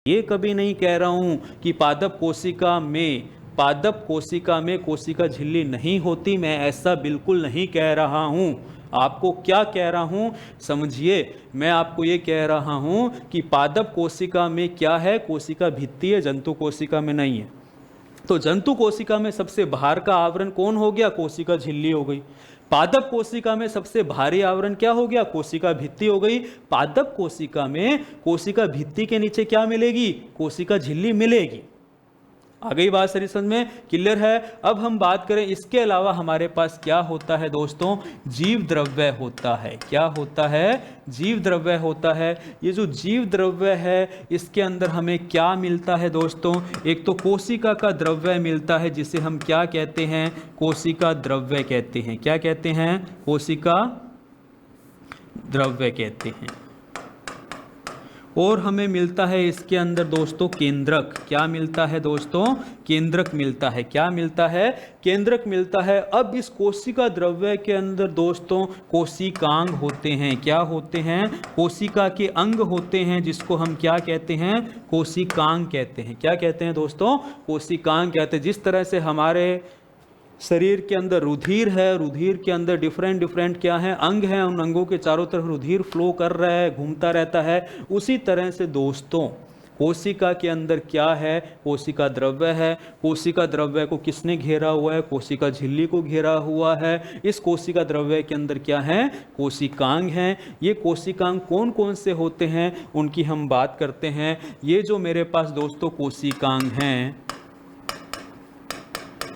ये कभी नहीं कह रहा हूं कि पादप कोशिका में कोशिका झिल्ली नहीं होती, मैं ऐसा बिल्कुल नहीं कह रहा हूं। आपको क्या कह रहा हूं समझिए, मैं आपको ये कह रहा हूं कि पादप कोशिका में क्या है, कोशिका भित्ति है, जंतु कोशिका में नहीं है। तो जंतु कोशिका में सबसे बाहर का आवरण कौन हो गया, कोशिका झिल्ली हो गई। पादप कोशिका में सबसे भारी आवरण क्या हो गया, कोशिका भित्ति हो गई। पादप कोशिका में कोशिका भित्ति के नीचे क्या मिलेगी, कोशिका झिल्ली मिलेगी। आ गई बात सारी समझ में, क्लियर है। अब हम बात करें इसके अलावा हमारे पास क्या होता है दोस्तों, जीव द्रव्य होता है। क्या होता है, जीव द्रव्य होता है। ये जो जीव द्रव्य है इसके अंदर हमें क्या मिलता है दोस्तों, एक तो कोशिका का द्रव्य मिलता है जिसे हम क्या कहते हैं, कोशिका द्रव्य कहते हैं। क्या कहते हैं, कोशिका द्रव्य कहते हैं। और हमें मिलता है इसके अंदर दोस्तों केंद्रक। क्या मिलता है दोस्तों, केंद्रक मिलता है। क्या मिलता है, केंद्रक मिलता है। अब इस कोशिका द्रव्य के अंदर दोस्तों कोशिकांग होते हैं। क्या होते हैं, कोशिका के अंग होते हैं, जिसको हम क्या कहते हैं, कोशिकांग कहते हैं। क्या कहते हैं दोस्तों, कोशिकांग कहते हैं। जिस तरह से हमारे शरीर के अंदर रुधिर है, रुधिर के अंदर डिफरेंट क्या है, अंग हैं, उन अंगों के चारों तरफ रुधिर फ्लो कर रहा है, घूमता रहता है। उसी तरह से दोस्तों कोशिका के अंदर क्या है, कोशिका द्रव्य है। कोशिका द्रव्य को किसने घेरा हुआ है, कोशिका झिल्ली को घेरा हुआ है। इस कोशिका द्रव्य के अंदर क्या है, कोशिकांग हैं। ये कोशिकांग कौन कौन से होते हैं उनकी हम बात करते हैं। ये जो मेरे पास दोस्तों कोशिकांग हैं,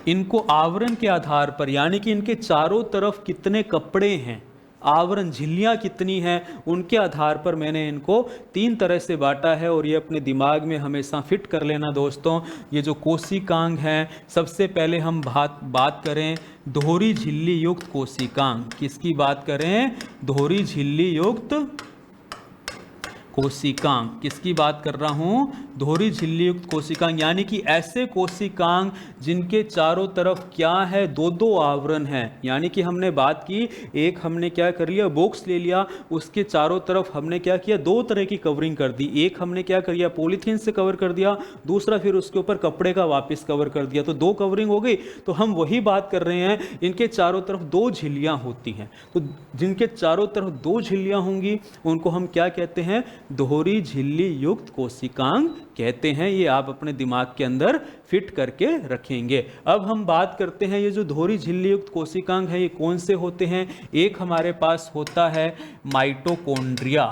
इनको आवरण के आधार पर, यानी कि इनके चारों तरफ कितने कपड़े हैं, आवरण झिल्लियाँ कितनी हैं, उनके आधार पर मैंने इनको 3 तरह से बांटा है। और ये अपने दिमाग में हमेशा फिट कर लेना दोस्तों। ये जो कोशिकांग हैं, सबसे पहले हम बात करें दोहरी झिल्ली युक्त कोशिकांग। किसकी बात करें, दोहरी झिल्ली युक्त कोशिकांग। किसकी बात कर रहा हूं, दोहरी झिल्ली युक्त कोशिकांग, यानी कि ऐसे कोशिकांग जिनके चारों तरफ क्या है, 2-2 आवरण है। यानी कि हमने बात की, एक हमने क्या कर लिया, बॉक्स ले लिया, उसके चारों तरफ हमने क्या किया, 2 तरह की कवरिंग कर दी। एक हमने क्या कर दिया, पॉलीथीन से कवर कर दिया, दूसरा फिर उसके ऊपर कपड़े का वापस कवर कर दिया। तो 2 कवरिंग हो गई। तो हम वही बात कर रहे हैं, इनके चारों तरफ 2 झिल्लियां होती हैं। तो जिनके चारों तरफ 2 झिल्लियां होंगी उनको हम क्या कहते हैं, दोहरी झिल्ली युक्त कोशिकांग कहते हैं। ये आप अपने दिमाग के अंदर फिट करके रखेंगे। अब हम बात करते हैं, ये जो दोहरी झिल्ली युक्त कोशिकांग है ये कौन से होते हैं। एक हमारे पास होता है माइटोकॉन्ड्रिया,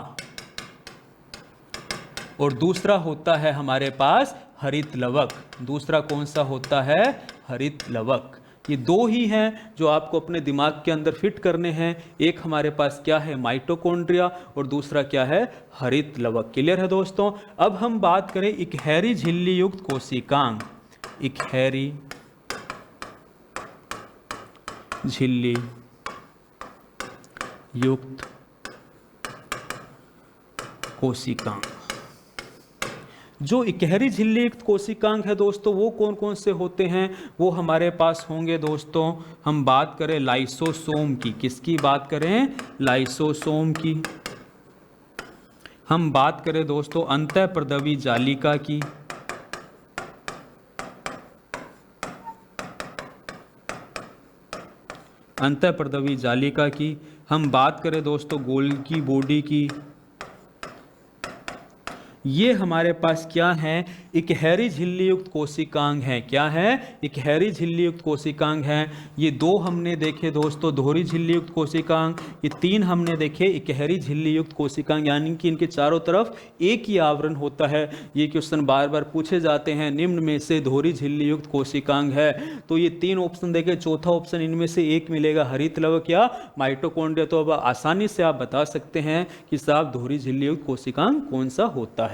और दूसरा होता है हमारे पास हरित लवक। दूसरा कौन सा होता है, हरित लवक। ये 2 ही हैं जो आपको अपने दिमाग के अंदर फिट करने हैं। एक हमारे पास क्या है, माइटोकॉन्ड्रिया, और दूसरा क्या है, हरित लवक। क्लियर है दोस्तों। अब हम बात करें इकहरी झिल्ली युक्त कोशिकांग। इकहरी झिल्ली युक्त कोशिकांग। जो इकहरी झिल्ली युक्त कोशिकांग है दोस्तों, वो कौन कौन से होते हैं, वो हमारे पास होंगे दोस्तों। हम बात करें लाइसोसोम की। किसकी बात करें, लाइसोसोम की। हम बात करें दोस्तों अंतःप्रदवी जालिका की। अंतःप्रदवी जालिका की। हम बात करें दोस्तों गोल्गी बॉडी की। ये हमारे पास क्या है, इकहरी झिल्ली युक्त कोशिकांग है। क्या है, इकहरी झिल्ली युक्त कोशिकांग है। ये 2 हमने देखे दोस्तों, दोहरी झिल्ली युक्त कोशिकांग। ये 3 हमने देखे इकहरी झिल्ली युक्त कोशिकांग, यानी कि इनके चारों तरफ एक ही आवरण होता है। ये क्वेश्चन बार बार पूछे जाते हैं, निम्न में से दोहरी झिल्ली युक्त कोशिकांग है। तो ये 3 ऑप्शन देखे, चौथा ऑप्शन इनमें से एक मिलेगा, हरित लवक या माइटोकॉन्ड्रिया। तो अब आसानी से आप बता सकते हैं कि साहब दोहरी झिल्ली युक्त कोशिकांग कौन सा होता है।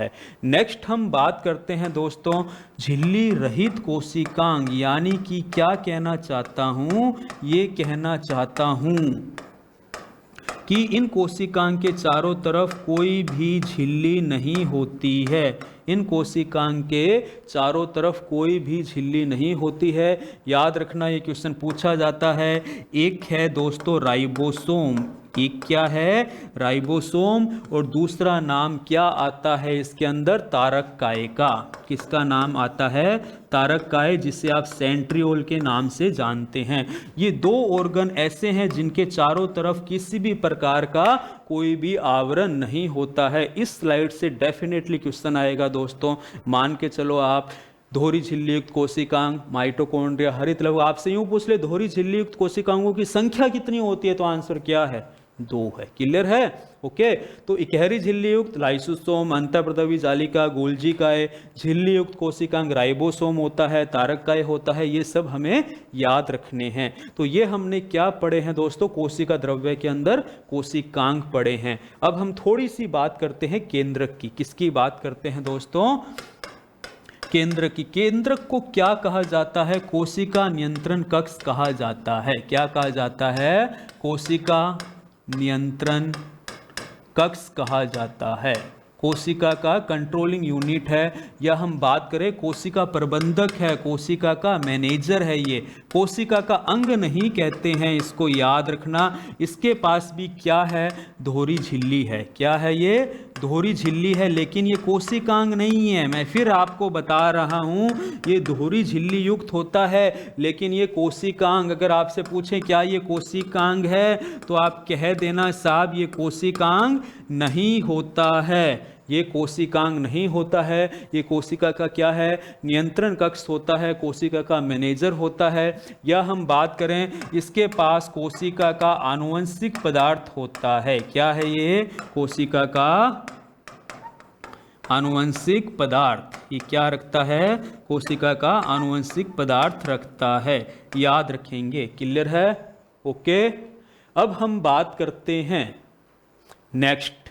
नेक्स्ट हम बात करते हैं दोस्तों झिल्ली रहित कोशिकांग। यानी कि क्या कहना चाहता हूं, ये कहना चाहता हूं कि इन कोशिकांग के चारों तरफ कोई भी झिल्ली नहीं होती है। इन कोशिकांग के चारों तरफ कोई भी झिल्ली नहीं होती है। याद रखना, ये क्वेश्चन पूछा जाता है। एक है दोस्तों राइबोसोम। एक क्या है, राइबोसोम, और दूसरा नाम क्या आता है इसके अंदर, तारक काय का। किसका नाम आता है, तारक काय, जिसे आप सेंट्रियोल के नाम से जानते हैं। ये दो ऑर्गन ऐसे हैं जिनके चारों तरफ किसी भी प्रकार का कोई भी आवरण नहीं होता है। इस स्लाइड से डेफिनेटली क्वेश्चन आएगा दोस्तों। मान के चलो आप दोहरी झिल्ली युक्त कोशिकांग, माइटोकॉन्ड्रिया, हरित लघु, आपसे यूं पूछ ले दोहरी झिल्ली युक्त कोशिकांगों की संख्या कितनी होती है, तो आंसर क्या है, 2 है। क्लियर है, ओके। तो इकहरी झिल्ली युक्त लाइसोसोम, अंतःप्रदवी जालिका, गोल्जी काय, झिल्ली युक्त कोशिकांग राइबोसोम होता है, तारक काय होता है। ये सब हमें याद रखने हैं। तो ये हमने क्या पढ़े हैं दोस्तों, कोशिका द्रव्य के अंदर कोशिकांग पढ़े हैं। अब हम थोड़ी सी बात करते हैं केंद्रक की। किसकी बात करते हैं दोस्तों, केंद्रक की। केंद्रक को क्या कहा जाता है, कोशिका नियंत्रण कक्ष कहा जाता है। क्या कहा जाता है, कोशिका नियंत्रण कक्ष कहा जाता है। कोशिका का कंट्रोलिंग यूनिट है, या हम बात करें कोशिका प्रबंधक है, कोशिका का मैनेजर है। ये कोशिका का अंग नहीं कहते हैं, इसको याद रखना। इसके पास भी क्या है, दोहरी झिल्ली है। क्या है ये, दोहरी झिल्ली है, लेकिन ये कोशिकांग नहीं है। मैं फिर आपको बता रहा हूं, ये दोहरी झिल्ली युक्त होता है, लेकिन ये कोशिकांग, अगर आपसे पूछें क्या ये कोशिकांग है, तो आप कह देना साहब ये कोशिकांग नहीं होता है। ये कोशिकांग नहीं होता है। ये कोशिका का क्या है, नियंत्रण कक्ष होता है, कोशिका का मैनेजर होता है। या हम बात करें, इसके पास कोशिका का आनुवंशिक पदार्थ होता है। क्या है ये, कोशिका का आनुवंशिक पदार्थ। ये क्या रखता है, कोशिका का आनुवंशिक पदार्थ रखता है। याद रखेंगे। क्लियर है, ओके। अब हम बात करते हैं नेक्स्ट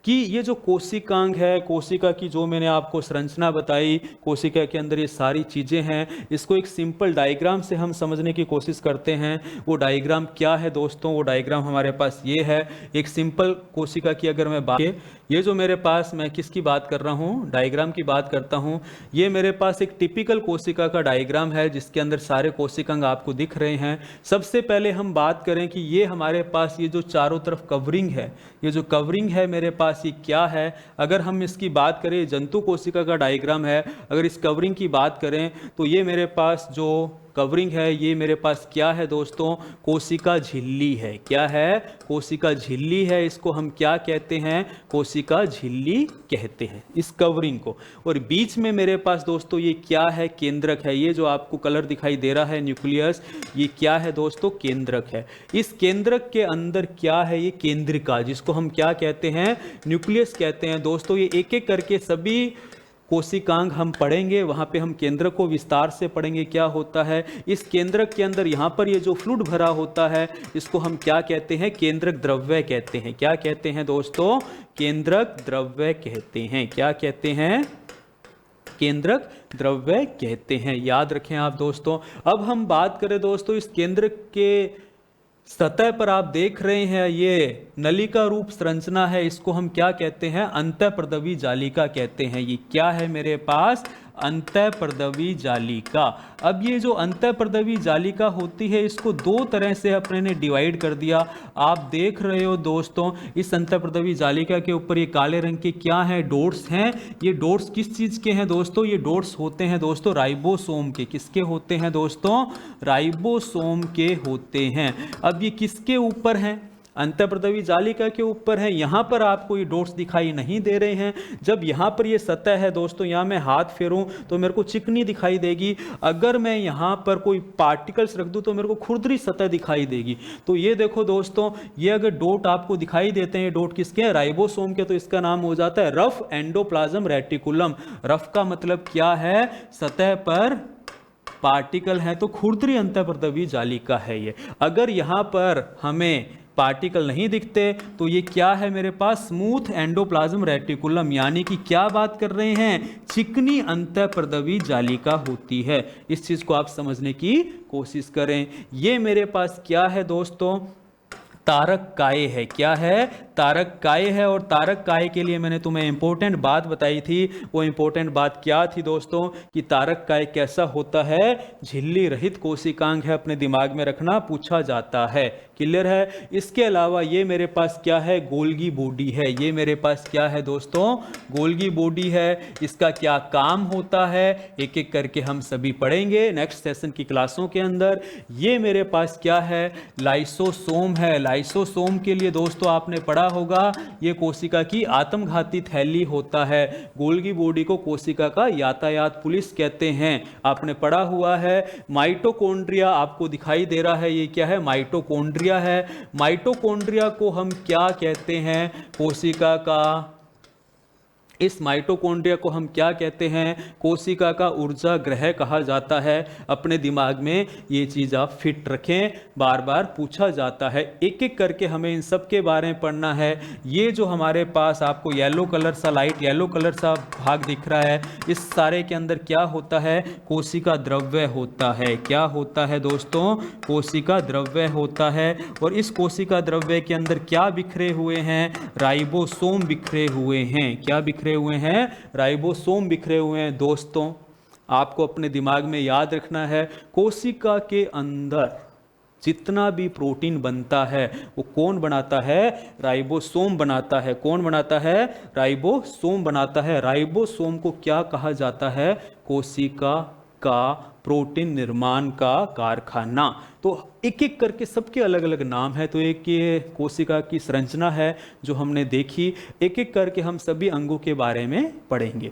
कि ये जो कोशिकांग है, कोशिका की जो मैंने आपको संरचना बताई, कोशिका के अंदर ये सारी चीज़ें हैं, इसको एक सिंपल डायग्राम से हम समझने की कोशिश करते हैं। वो डायग्राम क्या है दोस्तों, वो डायग्राम हमारे पास ये है। एक सिंपल कोशिका की अगर मैं बात, ये जो मेरे पास, मैं किसकी बात कर रहा हूँ, डायग्राम की बात करता हूँ। ये मेरे पास एक टिपिकल कोशिका का डायग्राम है, जिसके अंदर सारे कोशिकांग आपको दिख रहे हैं। सबसे पहले हम बात करें कि ये हमारे पास ये जो चारों तरफ कवरिंग है, ये जो कवरिंग है मेरे पास, ये क्या है। अगर हम इसकी बात करें, जंतु कोशिका का डायग्राम है, अगर इस कवरिंग की बात करें तो ये मेरे पास जो कवरिंग है, ये मेरे पास क्या है दोस्तों, कोशिका झिल्ली है। क्या है, कोशिका झिल्ली है। इसको हम क्या कहते हैं, कोशिका झिल्ली कहते हैं इस कवरिंग को। और बीच में मेरे पास दोस्तों ये क्या है, केंद्रक है। ये जो आपको कलर दिखाई दे रहा है न्यूक्लियस, ये क्या है दोस्तों, केंद्रक है। इस केंद्रक के अंदर क्या है, ये केंद्रिका, जिसको हम क्या कहते हैं, न्यूक्लियस कहते हैं दोस्तों। ये एक एक करके सभी कोशिकांग हम पढ़ेंगे, वहाँ पे हम केंद्रक को विस्तार से पढ़ेंगे क्या होता है। इस केंद्रक के अंदर यहाँ पर ये जो फ्लूइड भरा होता है, इसको हम क्या कहते हैं, केंद्रक द्रव्य कहते हैं। क्या कहते हैं दोस्तों, केंद्रक द्रव्य कहते हैं। क्या कहते हैं, केंद्रक द्रव्य कहते हैं। याद रखें आप दोस्तों। अब हम बात करें दोस्तों, इस केंद्रक के सतह पर आप देख रहे हैं ये नलिका रूप संरचना है। इसको हम क्या कहते हैं, अंतःप्रदवी जालिका कहते हैं। ये क्या है मेरे पास, अंतःप्रदवी जालिका। अब ये जो अंतःप्रदवी जालिका होती है, इसको दो तरह से अपने ने डिवाइड कर दिया। आप देख रहे हो दोस्तों, इस अंतःप्रदवी जालिका के ऊपर ये काले रंग के क्या हैं, डॉट्स हैं। ये डॉट्स किस चीज़ के हैं दोस्तों, ये डॉट्स होते हैं दोस्तों राइबोसोम के। किसके होते हैं दोस्तों, राइबोसोम के होते हैं। अब ये किसके ऊपर हैं, अंतःप्रदवी जालिका के ऊपर है। यहाँ पर आपको ये डॉट्स दिखाई नहीं दे रहे हैं। जब यहाँ पर ये सतह है दोस्तों, यहाँ मैं हाथ फेरूं तो मेरे को चिकनी दिखाई देगी। अगर मैं यहाँ पर कोई पार्टिकल्स रख दूं तो मेरे को खुरदरी सतह दिखाई देगी। तो ये देखो दोस्तों, ये अगर डॉट आपको दिखाई देते हैं, ये डॉट किसके हैं, राइबोसोम के, तो इसका नाम हो जाता है रफ एंडोप्लाज्म रेटिकुलम। रफ का मतलब क्या है, सतह पर पार्टिकल है, तो खुरदरी अंतःप्रदवी जालिका है ये। अगर यहाँ पर हमें पार्टिकल नहीं दिखते तो ये क्या है मेरे पास, स्मूथ एंडोप्लाज्म रेटिकुलम, यानी कि क्या बात कर रहे हैं, चिकनी अंतःप्रदवी जालिका होती है। इस चीज को आप समझने की कोशिश करें। ये मेरे पास क्या है दोस्तों, तारक काय है। क्या है, तारक काय है। और तारक काय के लिए मैंने तुम्हें इंपॉर्टेंट बात बताई थी। वो इंपॉर्टेंट बात क्या थी दोस्तों, कि तारक काय कैसा होता है, झिल्ली रहित कोशिकांग है। अपने दिमाग में रखना, पूछा जाता है। क्लियर है। इसके अलावा ये मेरे पास क्या है, गोल्गी बॉडी है। ये मेरे पास क्या है दोस्तों, गोल्गी बॉडी है। इसका क्या काम होता है, एक एक करके हम सभी पढ़ेंगे नेक्स्ट सेशन की क्लासों के अंदर। ये मेरे पास क्या है, लाइसोसोम है। लाइसोसोम के लिए दोस्तों आपने पढ़ा होगा, ये कोशिका की आत्मघाती थैली होता है। गोल्गी बॉडी को कोशिका का यातायात पुलिस कहते हैं, आपने पढ़ा हुआ है। माइटोकॉन्ड्रिया आपको दिखाई दे रहा है, ये क्या है, माइटोकॉन्ड्रिया है। माइटोकॉन्ड्रिया को हम क्या कहते हैं, कोशिका का, इस माइटोकॉन्ड्रिया को हम क्या कहते हैं, कोशिका का ऊर्जा ग्रह कहा जाता है। अपने दिमाग में ये चीज़ आप फिट रखें, बार बार पूछा जाता है। एक एक करके हमें इन सब के बारे में पढ़ना है। ये जो हमारे पास आपको येलो कलर सा, लाइट येलो कलर सा भाग दिख रहा है, इस सारे के अंदर क्या होता है, कोशिका द्रव्य होता है। क्या होता है दोस्तों, कोशिका द्रव्य होता है। और इस कोशिका द्रव्य के अंदर क्या बिखरे हुए हैं, राइबोसोम बिखरे हुए हैं। क्या बिखरे हुए हैं, राइबोसोम बिखरे हुए हैं। दोस्तों आपको अपने दिमाग में याद रखना है, कोशिका के अंदर जितना भी प्रोटीन बनता है वो कौन बनाता है, राइबोसोम बनाता है। कौन बनाता है, राइबोसोम बनाता है। राइबोसोम को क्या कहा जाता है, कोशिका का प्रोटीन निर्माण का कारखाना। तो एक एक करके सबके अलग अलग नाम है। तो एक ये कोशिका की संरचना है जो हमने देखी, एक एक करके हम सभी अंगों के बारे में पढ़ेंगे।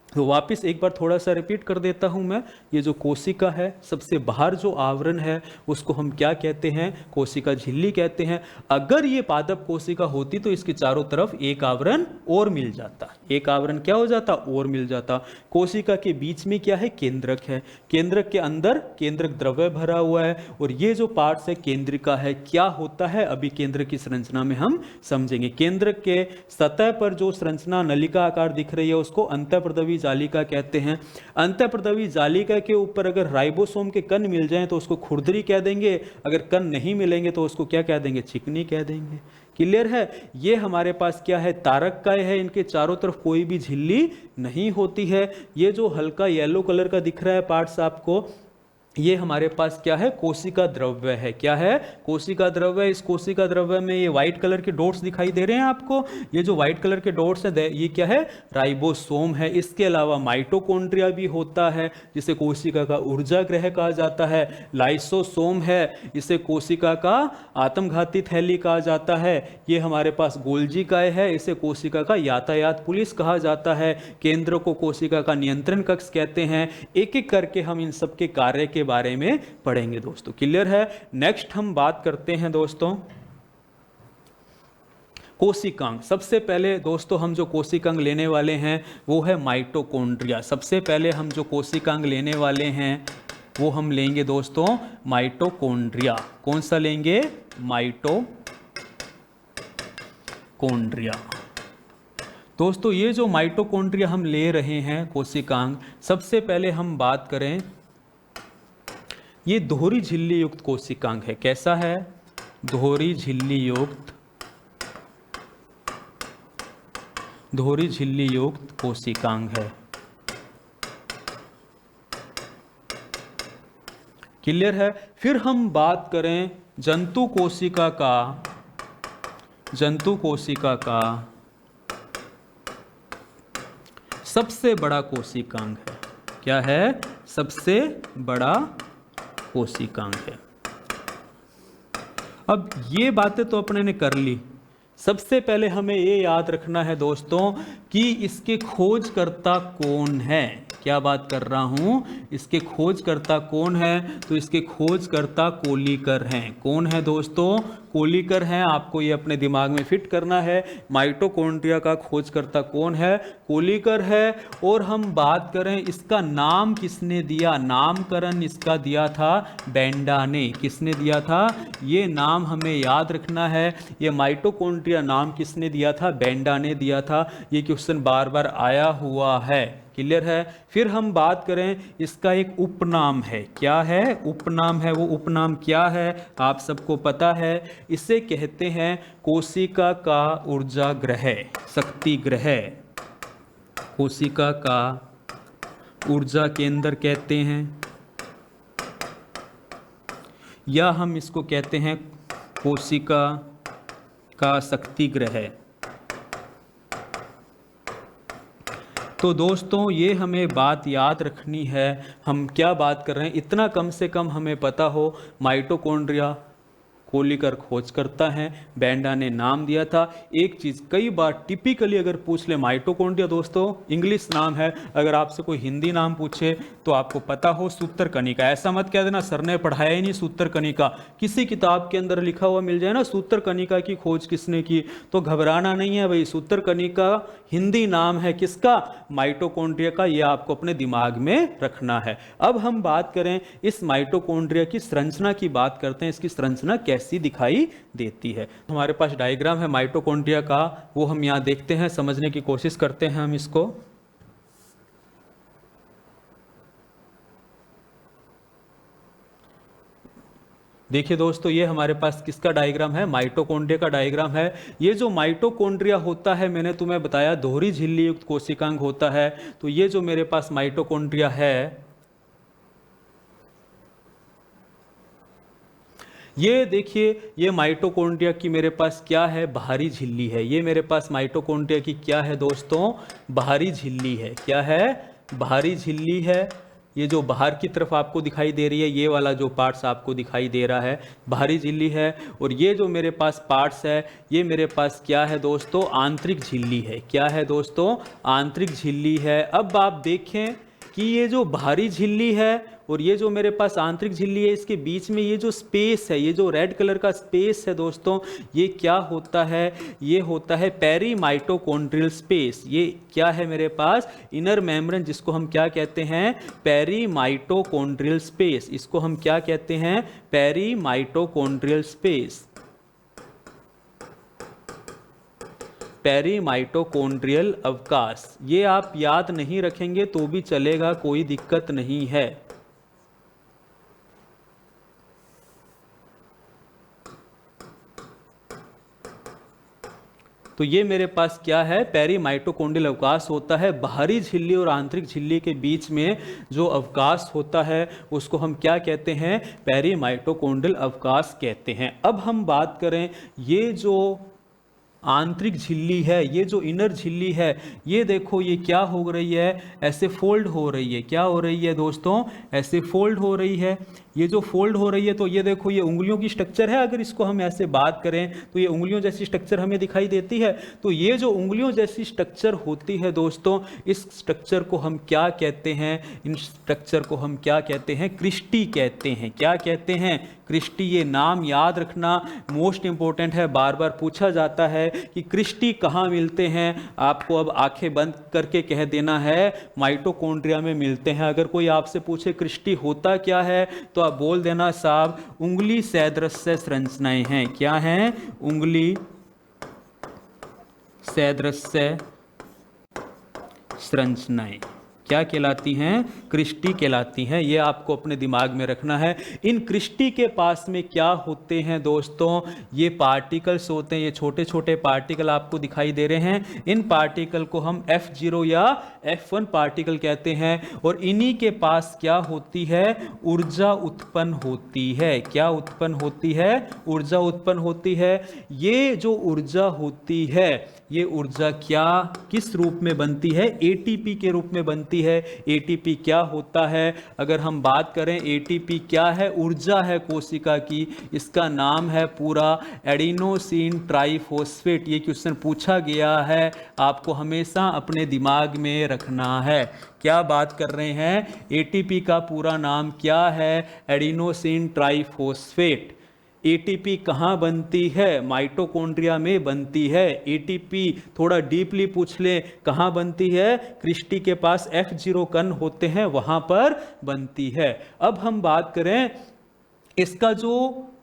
तो वापस एक बार थोड़ा सा रिपीट कर देता हूं मैं। ये जो कोशिका है, सबसे बाहर जो आवरण है उसको हम क्या कहते हैं, कोशिका झिल्ली कहते हैं। अगर ये पादप कोशिका होती तो इसके चारों तरफ एक आवरण और मिल जाता। एक आवरण क्या हो जाता, और मिल जाता। कोशिका के बीच में क्या है, केंद्रक है। केंद्रक के अंदर केंद्रक द्रव्य भरा हुआ है। और ये जो पार्ट्स है केंद्रिका है, क्या होता है अभी केंद्रक की संरचना में हम समझेंगे। केंद्रक के सतह पर जो संरचना नलिका आकार दिख रही है उसको अंतःप्रदवी जालिका कहते हैं। अंतःप्रदवी जालिका के ऊपर अगर राइबोसोम के कण मिल जाएं तो उसको खुरदरी कह देंगे, अगर कण नहीं मिलेंगे तो उसको क्या कह देंगे, चिकनी कह देंगे। क्लियर है। ये हमारे पास क्या है, तारक काय है। इनके चारों तरफ कोई भी झिल्ली नहीं होती है। ये जो हल्का येलो कलर का दिख रहा है पार्ट्स आपको, ये हमारे पास क्या है, कोशिका द्रव्य है। क्या है, कोशिका द्रव्य। इस कोशिका द्रव्य में ये व्हाइट कलर के डॉट्स दिखाई दे रहे हैं आपको। ये जो व्हाइट कलर के डॉट्स है ये क्या है, राइबोसोम है। इसके अलावा माइटोकॉन्ड्रिया भी होता है जिसे कोशिका का ऊर्जा ग्रह कहा जाता है। लाइसोसोम है, इसे कोशिका का आत्मघाती थैली कहा जाता है। ये हमारे पास गोल्गी काय है, इसे कोशिका का यातायात पुलिस कहा जाता है। केंद्र को कोशिका का नियंत्रण कक्ष कहते हैं। एक एक करके हम इन सबके कार्य के बारे में पढ़ेंगे दोस्तों। क्लियर है। नेक्स्ट हम बात करते हैं दोस्तों कोशिकांग। सबसे पहले दोस्तों हम जो कोशिकांग लेने वाले हैं वो है माइटोकॉन्ड्रिया। सबसे पहले हम जो कोशिकांग लेने वाले हैं वो हम लेंगे दोस्तों माइटोकॉन्ड्रिया। कौन सा लेंगे, माइटोकॉन्ड्रिया। दोस्तों ये जो माइटोकॉन्ड्रिया हम ले रहे हैं कोशिकांग, सबसे पहले हम बात करें, ये दोहरी झिल्ली युक्त कोशिकांग है। कैसा है, दोहरी झिल्ली युक्त कोशिकांग है। क्लियर है। फिर हम बात करें जंतु कोशिका का सबसे बड़ा कोशिकांग है। क्या है, सबसे बड़ा कोशिकांग है। अब ये बातें तो अपने ने कर ली। सबसे पहले हमें ये याद रखना है दोस्तों कि इसके खोजकर्ता कौन है। क्या बात कर रहा हूं, इसके खोजकर्ता कौन है, तो इसके खोजकर्ता कोलिकर हैं। कौन है दोस्तों, कोलिकर हैं। आपको ये अपने दिमाग में फिट करना है। माइटोकॉन्ड्रिया का खोजकर्ता कौन है, कोलिकर है। और हम बात करें इसका नाम किसने दिया, नामकरण इसका दिया था बेंडा ने। किसने दिया था, ये नाम हमें याद रखना है। ये माइटोकॉन्ड्रिया नाम किसने दिया था, बेंडा ने दिया था। ये क्वेश्चन बार बार आया हुआ है। क्लियर है। फिर हम बात करें, इसका एक उपनाम है। क्या है? उपनाम है। वो उपनाम क्या है आप सबको पता है। इसे कहते हैं कोशिका का ऊर्जा ग्रह, शक्ति ग्रह। कोशिका का ऊर्जा केंद्र कहते हैं, या हम इसको कहते हैं कोशिका का शक्ति ग्रह। तो दोस्तों ये हमें बात याद रखनी है, हम क्या बात कर रहे हैं इतना कम से कम हमें पता हो। माइटोकॉन्ड्रिया को लेकर खोज करता है, बेंडा ने नाम दिया था। एक चीज़ कई बार टिपिकली अगर पूछ ले, माइटोकॉन्ड्रिया दोस्तों इंग्लिश नाम है, अगर आपसे कोई हिंदी नाम पूछे तो आपको पता हो सूत्रकनिका। ऐसा मत कह देना सर ने पढ़ाया ही नहीं सूत्रकनिका, किसी किताब के अंदर लिखा हुआ मिल जाए ना सूत्रकनिका की खोज किसने की, तो घबराना नहीं है भाई। सूत्रकनिका हिंदी नाम है किसका? माइटोकॉन्ड्रिया का। ये आपको अपने दिमाग में रखना है। अब हम बात करें इस माइटोकॉन्ड्रिया की संरचना की बात करते हैं, इसकी संरचना कैसी दिखाई देती है। हमारे पास डायग्राम है माइटोकॉन्ड्रिया का, वो हम यहां देखते हैं, समझने की कोशिश करते हैं हम इसको। देखिए दोस्तों ये हमारे पास किसका डायग्राम है? माइटोकॉन्ड्रिया का डायग्राम है। ये जो माइटोकॉन्ड्रिया होता है, मैंने तुम्हें बताया दोहरी झिल्ली युक्त कोशिकांग होता है। तो ये जो मेरे पास माइटोकॉन्ड्रिया है, ये देखिए ये माइटोकॉन्ड्रिया की मेरे पास क्या है? बाहरी झिल्ली है। ये मेरे पास माइटोकॉन्ड्रिया की क्या है दोस्तों? बाहरी झिल्ली है। क्या है? बाहरी झिल्ली है। ये जो बाहर की तरफ आपको दिखाई दे रही है, ये वाला जो पार्ट्स आपको दिखाई दे रहा है, बाहरी झिल्ली है। और ये जो मेरे पास पार्ट्स है, ये मेरे पास क्या है दोस्तों? आंतरिक झिल्ली है। क्या है दोस्तों? आंतरिक झिल्ली है। अब आप देखें कि ये जो बाहरी झिल्ली है और ये जो मेरे पास आंतरिक झिल्ली है, इसके बीच में ये जो स्पेस है, ये जो रेड कलर का स्पेस है दोस्तों, ये क्या होता है? ये होता है पेरीमाइटोकॉन्ड्रियल स्पेस। ये क्या है मेरे पास? इनर मेम्ब्रेन, जिसको हम क्या कहते हैं? पेरीमाइटोकॉन्ड्रियल स्पेस। इसको हम क्या कहते हैं? पेरीमाइटोकॉन्ड्रियल स्पेस। पेरीमाइटोकॉन्ड्रियल अवकाश। ये आप याद नहीं रखेंगे तो भी चलेगा, कोई दिक्कत नहीं है। तो ये मेरे पास क्या है? पेरीमाइटोकॉन्ड्रियल अवकाश होता है। बाहरी झिल्ली और आंतरिक झिल्ली के बीच में जो अवकाश होता है उसको हम क्या कहते हैं? पेरीमाइटोकॉन्ड्रियल अवकाश कहते हैं। अब हम बात करें, ये जो आंतरिक झिल्ली है, ये जो इनर झिल्ली है, ये देखो ये क्या हो रही है? ऐसे फोल्ड हो रही है। क्या हो रही है दोस्तों? ऐसे फोल्ड हो रही है। ये जो फोल्ड हो रही है, तो ये देखो ये उंगलियों की स्ट्रक्चर है। अगर इसको हम ऐसे बात करें तो ये उंगलियों जैसी स्ट्रक्चर हमें दिखाई देती है। तो ये जो उंगलियों जैसी स्ट्रक्चर होती है दोस्तों, इस स्ट्रक्चर को हम क्या कहते हैं? इन स्ट्रक्चर को हम क्या कहते हैं? क्रिस्टी कहते हैं। क्या कहते हैं? क्रिस्टी। ये नाम याद रखना, मोस्ट इंपॉर्टेंट है, बार बार पूछा जाता है कि क्रिस्टी कहाँ मिलते हैं। आपको अब आंखें बंद करके कह देना है माइटोकॉन्ड्रिया में मिलते हैं। अगर कोई आपसे पूछे क्रिस्टी होता क्या है, तो आप बोल देना साहब उंगली सदृश्य संरचनाएं हैं। क्या हैं? उंगली सदृश्य संरचनाएं क्या कहलाती हैं? क्रिस्टी कहलाती हैं। ये आपको अपने दिमाग में रखना है। इन क्रिस्टी के पास में क्या होते हैं दोस्तों? ये पार्टिकल्स होते हैं। ये छोटे छोटे पार्टिकल आपको दिखाई दे रहे हैं। इन पार्टिकल को हम F0 या F1 पार्टिकल कहते हैं। और इन्हीं के पास क्या होती है? ऊर्जा उत्पन्न होती है। क्या उत्पन्न होती है? ऊर्जा उत्पन्न होती है। ये जो ऊर्जा होती है, ये ऊर्जा क्या किस रूप में बनती है? ATP के रूप में बनती है। ATP क्या होता है? अगर हम बात करें ATP क्या है? ऊर्जा है कोशिका की। इसका नाम है पूरा एडिनोसिन ट्राइफॉस्फेट। ये क्वेश्चन पूछा गया है, आपको हमेशा अपने दिमाग में रखना है। क्या बात कर रहे हैं? ATP का पूरा नाम क्या है? Adenosine triphosphate. ATP कहाँ बनती है? माइटोकॉन्ड्रिया में बनती है। ATP थोड़ा डीपली पूछ ले, कहाँ बनती है? क्रिस्टी के पास F0 कण होते हैं, वहाँ पर बनती है। अब हम बात करें इसका जो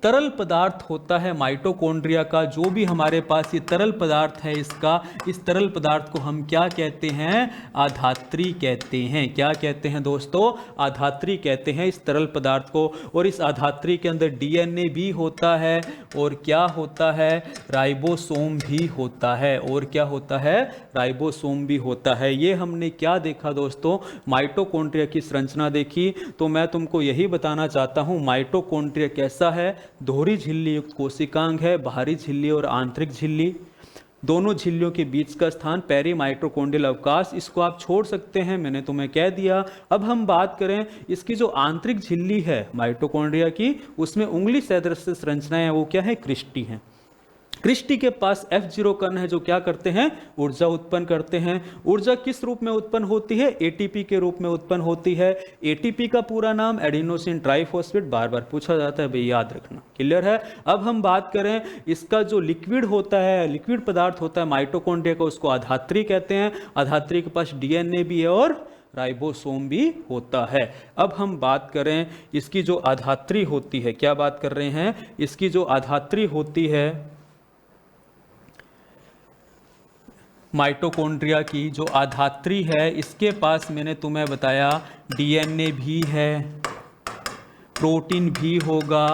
तरल पदार्थ होता है माइटोकॉन्ड्रिया का, जो भी हमारे पास ये तरल पदार्थ है इसका, इस तरल पदार्थ को हम क्या कहते हैं? आधात्री कहते हैं। क्या कहते हैं दोस्तों? आधात्री कहते हैं इस तरल पदार्थ को। और इस आधात्री के अंदर डीएनए भी होता है और क्या होता है? राइबोसोम भी होता है। और क्या होता है? राइबोसोम भी होता है। ये हमने क्या देखा दोस्तों? माइटोकॉन्ड्रिया की संरचना देखी। तो मैं तुमको यही बताना चाहता हूं माइटोकॉन्ड्रिया कैसा है? दोहरी झिल्ली युक्त कोशिकांग है। बाहरी झिल्ली और आंतरिक झिल्ली, दोनों झिल्लियों के बीच का स्थान पेरी माइटोकॉन्ड्रियल अवकाश, इसको आप छोड़ सकते हैं, मैंने तुम्हें कह दिया। अब हम बात करें इसकी जो आंतरिक झिल्ली है माइटोकॉन्ड्रिया की, उसमें उंगली सदृश संरचनाएं हैं, वो क्या है? क्रिस्टी हैं। क्रिस्टी के पास F0 कण है जो क्या करते हैं? ऊर्जा उत्पन्न करते हैं। ऊर्जा किस रूप में उत्पन्न होती है? एटीपी के रूप में उत्पन्न होती है। एटीपी का पूरा नाम एडिनोसिन ट्राइफॉस्फेट, बार बार पूछा जाता है भाई, याद रखना। क्लियर है? अब हम बात करें इसका जो लिक्विड होता है, लिक्विड पदार्थ होता है माइटोकॉन्ड्रिया का, उसको आधात्री कहते हैं। आधात्री के पास डीएनए भी है और राइबोसोम भी होता है। अब हम बात करें इसकी जो आधात्री होती है, क्या बात कर रहे हैं? इसकी जो आधात्री होती है माइटोकॉन्ड्रिया की, जो आधात्री है, इसके पास मैंने तुम्हें बताया डीएनए भी है, प्रोटीन भी होगा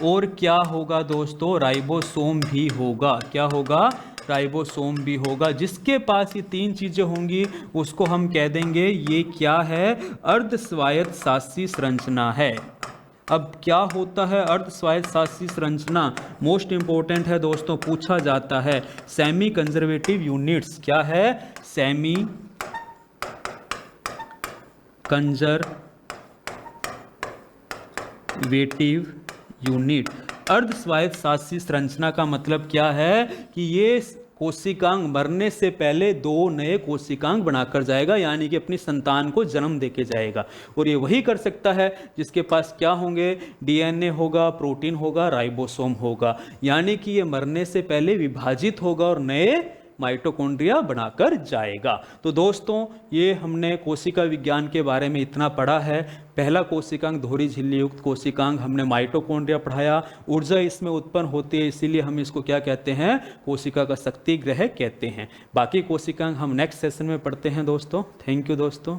और क्या होगा दोस्तों? राइबोसोम भी होगा। क्या होगा? राइबोसोम भी होगा। जिसके पास ये तीन चीजें होंगी उसको हम कह देंगे ये क्या है? अर्ध स्वायत्त शासी संरचना है। अब क्या होता है अर्ध स्वायत्त शासी संरचना? मोस्ट इंपॉर्टेंट है दोस्तों, पूछा जाता है। Semi conservative units. क्या है? Semi conservative unit. अर्ध स्वायत्त शासी संरचना का मतलब क्या है? कि ये कोशिकांग मरने से पहले दो नए कोशिकांग बनाकर जाएगा, यानी कि अपनी संतान को जन्म देके जाएगा। और ये वही कर सकता है जिसके पास क्या होंगे? डीएनए होगा, प्रोटीन होगा, राइबोसोम होगा। यानी कि ये मरने से पहले विभाजित होगा और नए माइटोकॉन्ड्रिया बनाकर जाएगा। तो दोस्तों ये हमने कोशिका विज्ञान के बारे में इतना पढ़ा है। पहला कोशिकांग दोहरी झिल्ली युक्त कोशिकांग, हमने माइटोकॉन्ड्रिया पढ़ाया। ऊर्जा इसमें उत्पन्न होती है, इसीलिए हम इसको क्या कहते हैं? कोशिका का शक्ति ग्रह कहते हैं। बाकी कोशिकांग हम नेक्स्ट सेशन में पढ़ते हैं दोस्तों। थैंक यू दोस्तों।